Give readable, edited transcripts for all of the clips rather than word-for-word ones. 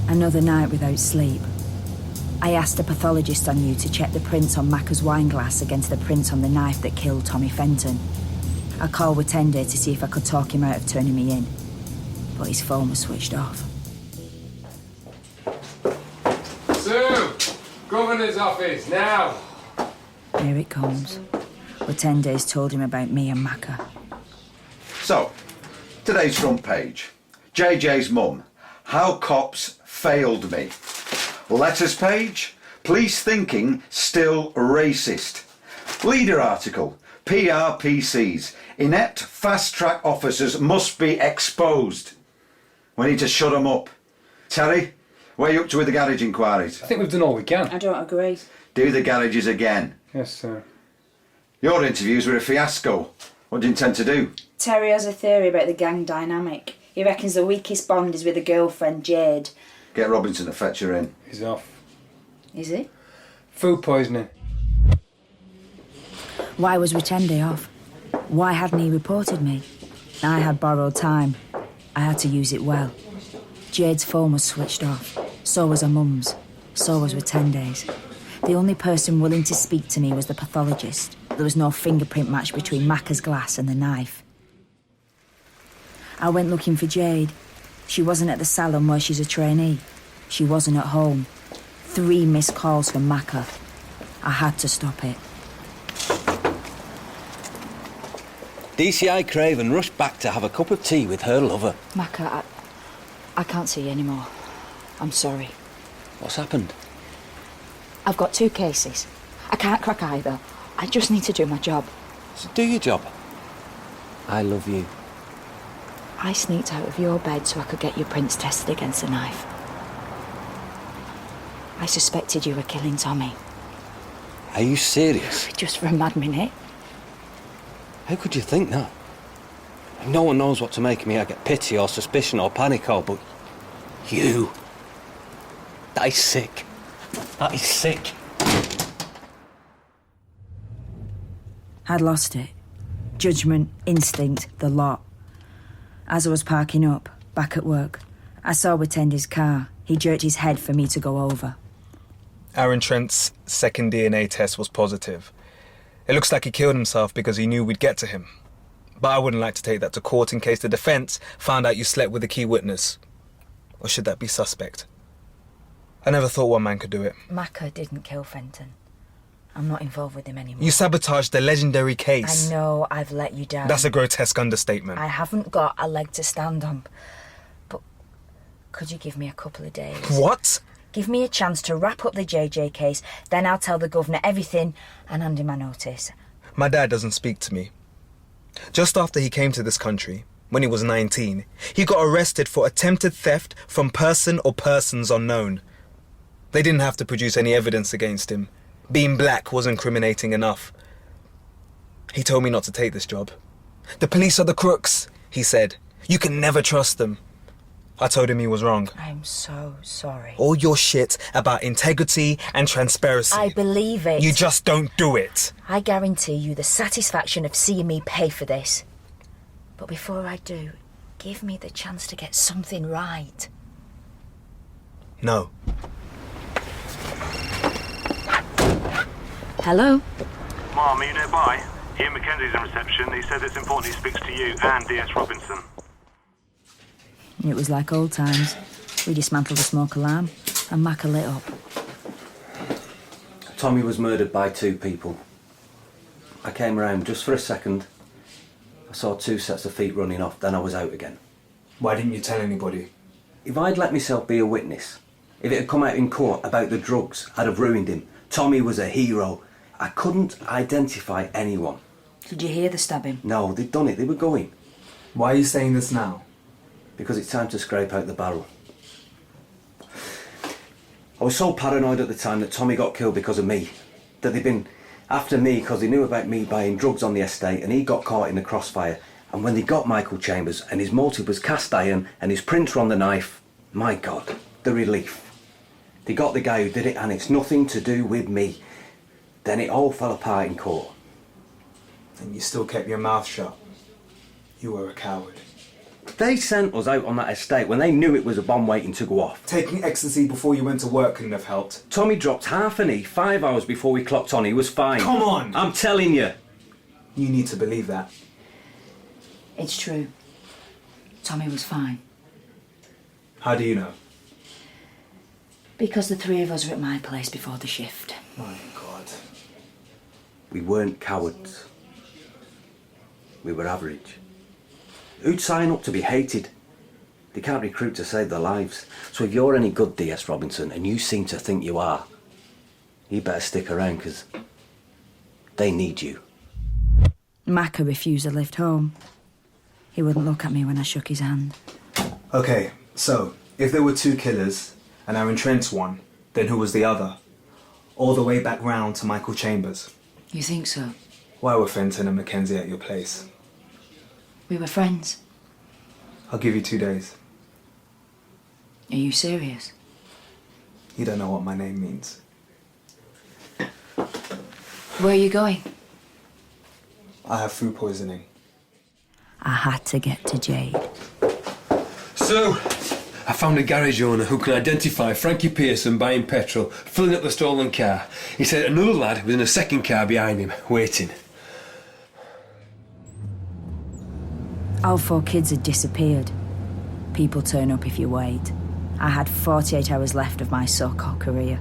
Another night without sleep. I asked a pathologist I knew to check the prints on Macca's wine glass against the prints on the knife that killed Tommy Fenton. I called Witende to see if I could talk him out of turning me in, but his phone was switched off. Sue! Governor's office, now! Here it comes. Witende's told him about me and Macca. So, today's front page. JJ's mum. How cops failed me. Letters page. Police thinking still racist. Leader article. PRPCs. Inept fast-track officers must be exposed. We need to shut them up. Terry, where are you up to with the garage inquiries? I think we've done all we can. I don't agree. Do the garages again. Yes, sir. Your interviews were a fiasco. What do you intend to do? Terry has a theory about the gang dynamic. He reckons the weakest bond is with a girlfriend, Jade. Get Robinson to fetch her in. He's off. Is he? Food poisoning. Why was Witende off? Why hadn't he reported me? I had borrowed time. I had to use it well. Jade's phone was switched off. So was her mum's. So was Witende's. The only person willing to speak to me was the pathologist. There was no fingerprint match between Macca's glass and the knife. I went looking for Jade. She wasn't at the salon where she's a trainee. She wasn't at home. 3 missed calls from Macca. I had to stop it. DCI Craven rushed back to have a cup of tea with her lover. Macca, I can't see you anymore. I'm sorry. What's happened? I've got 2 cases. I can't crack either. I just need to do my job. So do your job. I love you. I sneaked out of your bed so I could get your prints tested against the knife. I suspected you were killing Tommy. Are you serious? Just for a mad minute. How could you think that? No one knows what to make of me. I get pity or suspicion or panic or... But you... That is sick. That is sick. I'd lost it. Judgment, instinct, the lot. As I was parking up, back at work, I saw Witende's car. He jerked his head for me to go over. Aaron Trent's second DNA test was positive. It looks like he killed himself because he knew we'd get to him. But I wouldn't like to take that to court in case the defence found out you slept with a key witness. Or should that be suspect? I never thought one man could do it. Macca didn't kill Fenton. I'm not involved with him anymore. You sabotaged the legendary case. I know I've let you down. That's a grotesque understatement. I haven't got a leg to stand on. But could you give me a couple of days? What? Give me a chance to wrap up the JJ case, then I'll tell the governor everything and hand him my notice. My dad doesn't speak to me. Just after he came to this country, when he was 19, he got arrested for attempted theft from person or persons unknown. They didn't have to produce any evidence against him. Being black was incriminating enough. He told me not to take this job. The police are the crooks, he said. You can never trust them. I told him he was wrong. I'm so sorry. All your shit about integrity and transparency. I believe it. You just don't do it. I guarantee you the satisfaction of seeing me pay for this. But before I do, give me the chance to get something right. No. Hello? Mom, are you nearby? Ian Mackenzie's in reception. He says it's important he speaks to you and D.S. Robinson. It was like old times. We dismantled the smoke alarm and Macca lit up. Tommy was murdered by 2 people. I came around just for a second. I saw 2 sets of feet running off, then I was out again. Why didn't you tell anybody? If I'd let myself be a witness, if it had come out in court about the drugs, I'd have ruined him. Tommy was a hero. I couldn't identify anyone. Did you hear the stabbing? No, they'd done it. They were going. Why are you saying this now? Because it's time to scrape out the barrel. I was so paranoid at the time that Tommy got killed because of me. That they'd been after me because they knew about me buying drugs on the estate and he got caught in the crossfire. And when they got Michael Chambers and his motive was cast iron and his prints were on the knife, my God, the relief. They got the guy who did it and it's nothing to do with me. Then it all fell apart in court. And you still kept your mouth shut. You were a coward. They sent us out on that estate when they knew it was a bomb waiting to go off. Taking ecstasy before you went to work couldn't have helped. Tommy dropped half a knee 5 hours before we clocked on. He was fine. Come on! I'm telling you. You need to believe that. It's true. Tommy was fine. How do you know? Because the three of us were at my place before the shift. My God. We weren't cowards. We were average. Who'd sign up to be hated? They can't recruit to save their lives. So if you're any good, D.S. Robinson, and you seem to think you are, you better stick around, because they need you. Macca refused a lift home. He wouldn't look at me when I shook his hand. Okay, so, if there were two killers, and Aaron Trent's one, then who was the other? All the way back round to Michael Chambers. You think so? Why were Fenton and Mackenzie at your place? We were friends. I'll give you 2 days. Are you serious? You don't know what my name means. Where are you going? I have food poisoning. I had to get to Jade. So, I found a garage owner who can identify Frankie Pearson buying petrol, filling up the stolen car. He said another lad was in a second car behind him, waiting. All 4 kids had disappeared. People turn up if you wait. I had 48 hours left of my so-called career.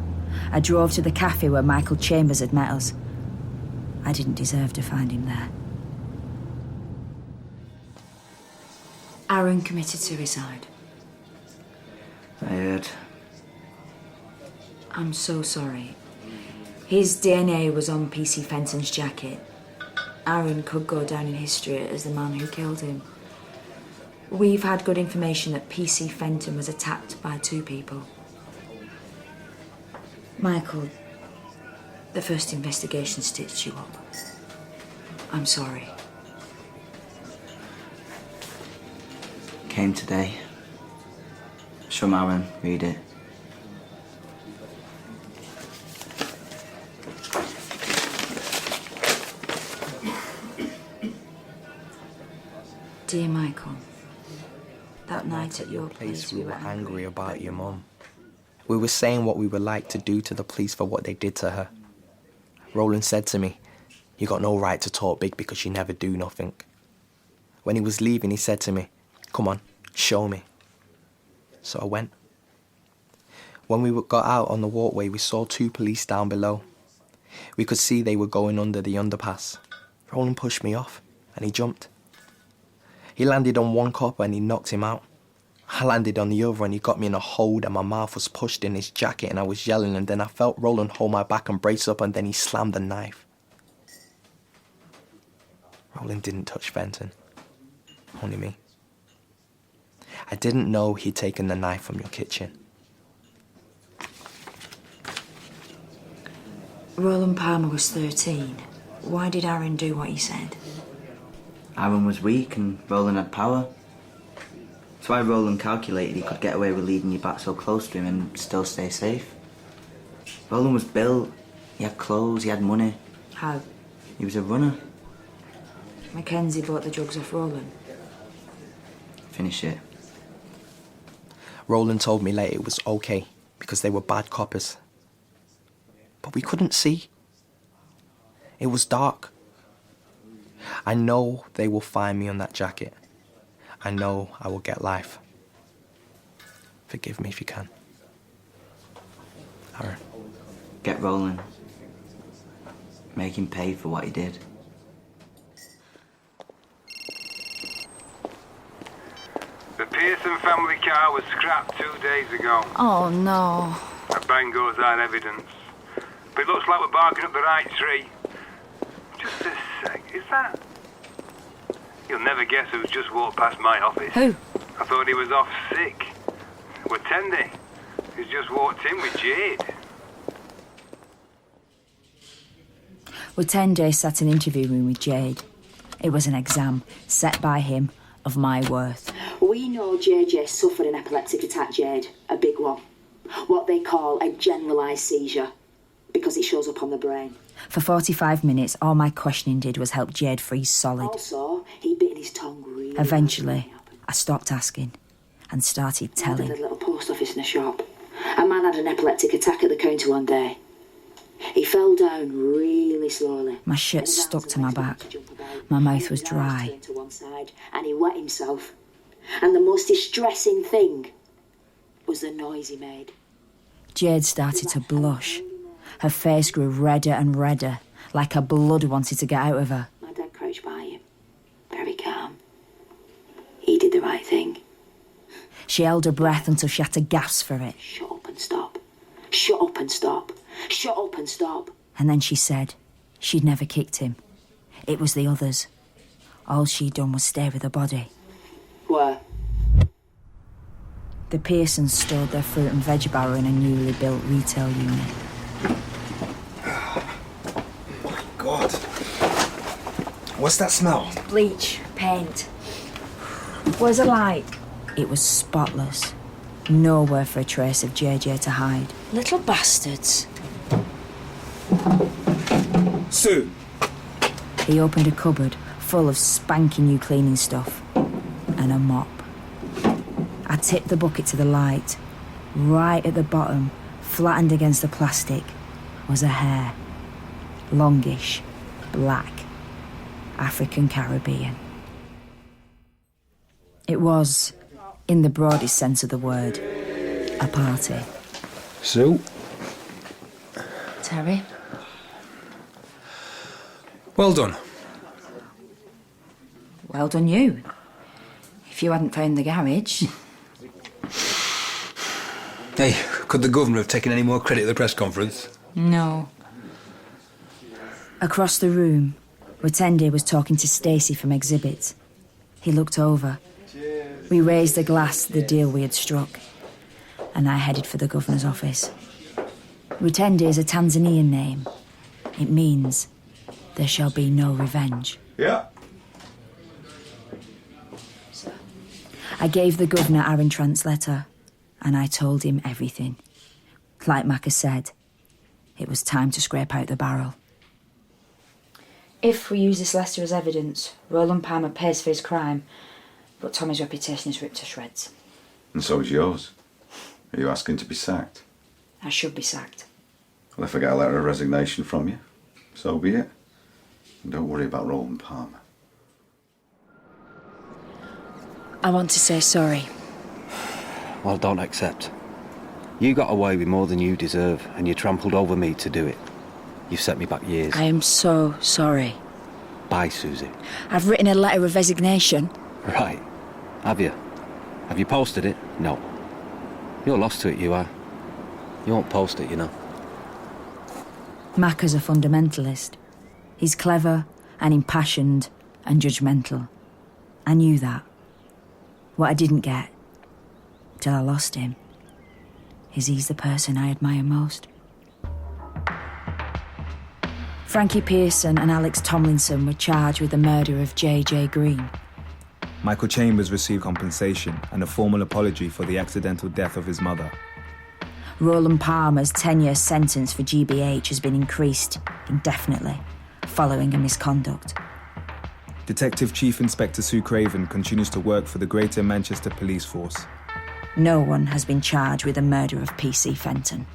I drove to the cafe where Michael Chambers had met us. I didn't deserve to find him there. Aaron committed suicide. I heard. I'm so sorry. His DNA was on PC Fenton's jacket. Aaron could go down in history as the man who killed him. We've had good information that PC Fenton was attacked by 2 people. Michael, the first investigation stitched you up. I'm sorry. Came today. Show Aaron, read it. Dear Michael, that night at your place we were angry about your mum. We were saying what we would like to do to the police for what they did to her. Roland said to me, "You got no right to talk big because you never do nothing." When he was leaving, he said to me, "Come on, show me." So I went. When we got out on the walkway, we saw 2 police down below. We could see they were going under the underpass. Roland pushed me off, and he jumped. He landed on one cop and he knocked him out. I landed on the other and he got me in a hold and my mouth was pushed in his jacket and I was yelling, and then I felt Roland hold my back and brace up, and then he slammed the knife. Roland didn't touch Fenton. Only me. I didn't know he'd taken the knife from your kitchen. Roland Palmer was 13. Why did Aaron do what he said? Aaron was weak and Roland had power. That's why Roland calculated he could get away with leading you back so close to him and still stay safe. Roland was built, he had clothes, he had money. How? He was a runner. Mackenzie bought the drugs off Roland. Finish it. Roland told me later it was okay because they were bad coppers. But we couldn't see. It was dark. I know they will find me on that jacket. I know I will get life. Forgive me if you can. Aaron. Get Roland. Make him pay for what he did. The Pearson family car was scrapped 2 days ago. Oh, no. That bango's our evidence. But it looks like we're barking up the right tree. Just a sec, is that? You'll never guess who's just walked past my office. Who? I thought he was off sick. We're Tendy. He's just walked in with Jade. Watende sat in an interview room with Jade. It was an exam set by him of my worth. We know JJ suffered an epileptic attack, Jade. A big one. What they call a generalised seizure. Because it shows up on the brain. For 45 minutes, all my questioning did was help Jade freeze solid. Also, he bit his tongue really. Eventually, I stopped asking and started I had a telling. little post office in a shop. A man had an epileptic attack at the counter one day. He fell down really slowly. My shirt And his stuck arms to my went back. to jump about. My mouth was His eyes dry. turned to one side, and he wet himself. And the most distressing thing was the noise he made. Jade started to blush. Her face grew redder and redder, like her blood wanted to get out of her. My dad crouched by him, very calm. He did the right thing. She held her breath until she had to gasp for it. Shut up and stop. Shut up and stop. Shut up and stop. And then she said she'd never kicked him. It was the others. All she'd done was stay with the body. Where? The Pearsons stored their fruit and veg barrow in a newly built retail unit. God. What's that smell? Bleach, paint. Where's the light? It was spotless. Nowhere for a trace of JJ to hide. Little bastards. Sue! He opened a cupboard full of spanking new cleaning stuff and a mop. I tipped the bucket to the light. Right at the bottom, flattened against the plastic, was a hair. Longish, black, African Caribbean. It was, in the broadest sense of the word, a party. Sue? Terry? Well done. Well done you. If you hadn't found the garage... Hey, could the governor have taken any more credit at the press conference? No. Across the room, Rotende was talking to Stacey from Exhibit. He looked over. We raised a glass to the deal we had struck, and I headed for the governor's office. Rotende is a Tanzanian name. It means there shall be no revenge. Yeah. I gave the governor Aaron Trant's letter, and I told him everything. Like Macca said, it was time to scrape out the barrel. If we use this letter as evidence, Roland Palmer pays for his crime, but Tommy's reputation is ripped to shreds. And so is yours. Are you asking to be sacked? I should be sacked. Well, if I get a letter of resignation from you, so be it. And don't worry about Roland Palmer. I want to say sorry. Well, don't accept. You got away with more than you deserve, and you trampled over me to do it. You've set me back years. I am so sorry. Bye, Susie. I've written a letter of resignation. Right. Have you? Have you posted it? No. You're lost to it, you are. You won't post it, you know. Macca's a fundamentalist. He's clever and impassioned and judgmental. I knew that. What I didn't get, till I lost him, is he's the person I admire most. Frankie Pearson and Alex Tomlinson were charged with the murder of J.J. Green. Michael Chambers received compensation and a formal apology for the accidental death of his mother. Roland Palmer's 10-year sentence for GBH has been increased indefinitely, following a misconduct. Detective Chief Inspector Sue Craven continues to work for the Greater Manchester Police Force. No one has been charged with the murder of P.C. Fenton.